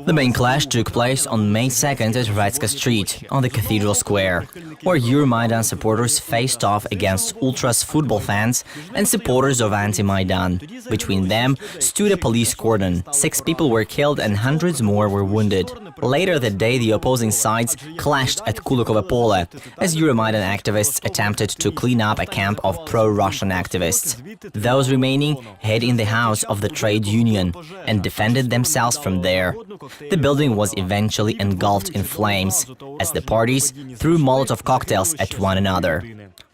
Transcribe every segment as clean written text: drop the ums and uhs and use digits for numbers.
The main clash took place on May 2nd at Hromadske Street, on the Cathedral Square, where Euromaidan supporters faced off against ultras football fans and supporters of anti-Maidan. Between them stood a police cordon. 6 people were killed and hundreds more were wounded. Later that day, the opposing sides clashed at Kulikovo Pole, as Euromaidan activists attempted to clean up a camp of pro-Russian activists. Those remaining hid in the house of the trade union and defended themselves from there. The building was eventually engulfed in flames, as the parties threw Molotov cocktails at one another.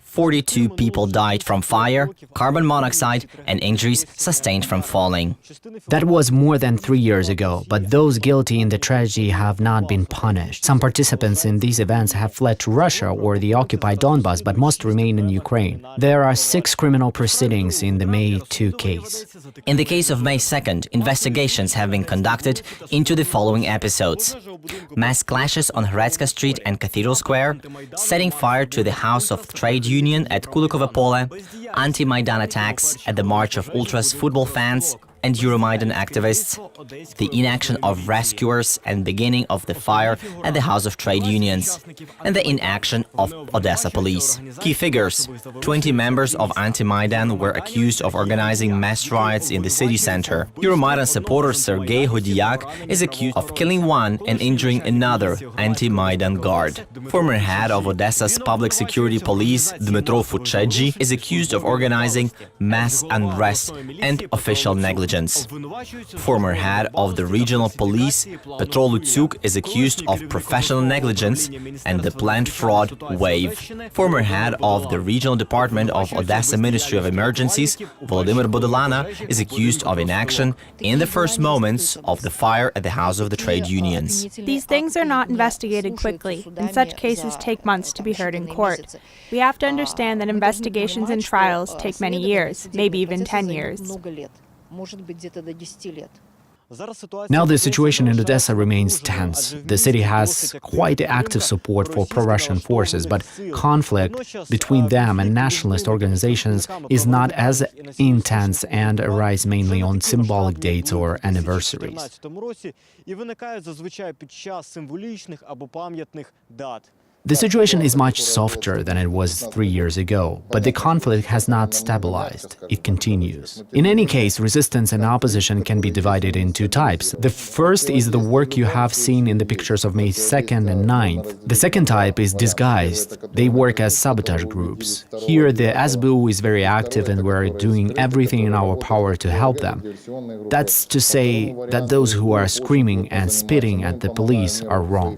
42 people died from fire, carbon monoxide, and injuries sustained from falling. That was more than 3 years ago, but those guilty in the tragedy have not been punished. Some participants in these events have fled to Russia or the occupied Donbas, but most remain in Ukraine. There are 6 criminal proceedings in the May 2 case. In the case of May 2nd, investigations have been conducted into the following episodes: mass clashes on Hromadske Street and Cathedral Square, setting fire to the House of Trade Union at Kulikovo Pole, anti-Maidan attacks at the March of Ultras football fans and Euromaidan activists, the inaction of rescuers and beginning of the fire at the House of Trade Unions, and the inaction of Odesa police. Key figures: 20 members of anti-Maidan were accused of organizing mass riots in the city center. Euromaidan supporter Sergei Hodyak is accused of killing one and injuring another anti-Maidan guard. Former head of Odessa's public security police, Dmitro Fuchedji, is accused of organizing mass unrest and official negligence. Former head of the regional police, Petro Lutsuk, is accused of professional negligence and the planned fraud wave. Former head of the regional department of Odessa Ministry of Emergencies, Volodymyr Bodolana, is accused of inaction in the first moments of the fire at the House of the Trade Unions. These things are not investigated quickly, and such cases take months to be heard in court. We have to understand that investigations and trials take many years, maybe even 10 years. Now the situation in Odessa remains tense. The city has quite active support for pro-Russian forces, but conflict between them and nationalist organizations is not as intense and arises mainly on symbolic dates or anniversaries. The situation is much softer than it was 3 years ago, but the conflict has not stabilized. It continues. In any case, resistance and opposition can be divided in 2 types. The first is the work you have seen in the pictures of May 2nd and 9th. The second type is disguised. They work as sabotage groups. Here, the SBU is very active and we're doing everything in our power to help them. That's to say that those who are screaming and spitting at the police are wrong.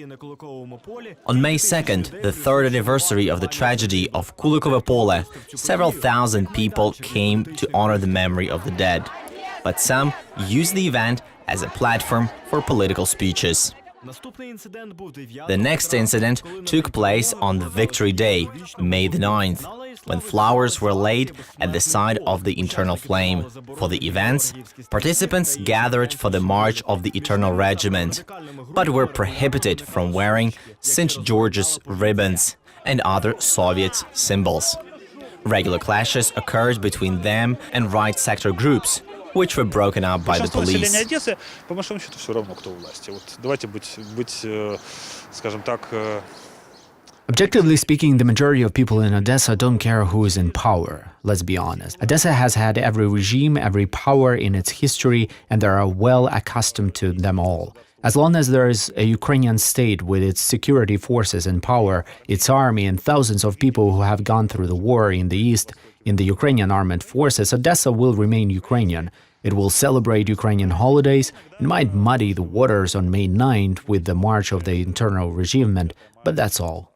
On May 2nd, the 3rd anniversary of the tragedy of Kulikovo Pole, several thousand people came to honor the memory of the dead. But some used the event as a platform for political speeches. The next incident took place on the Victory Day, May the 9th, when flowers were laid at the side of the Eternal Flame. For the events, participants gathered for the March of the Eternal Regiment, but were prohibited from wearing St. George's ribbons and other Soviet symbols. Regular clashes occurred between them and right sector groups, which were broken up by the police. Objectively speaking, the majority of people in Odessa don't care who is in power, let's be honest. Odessa has had every regime, every power in its history, and they are well accustomed to them all. As long as there is a Ukrainian state with its security forces in power, its army, and thousands of people who have gone through the war in the east, in the Ukrainian armed forces, Odessa will remain Ukrainian. It will celebrate Ukrainian holidays. It might muddy the waters on May 9th with the March of the Eternal Regiment, but that's all.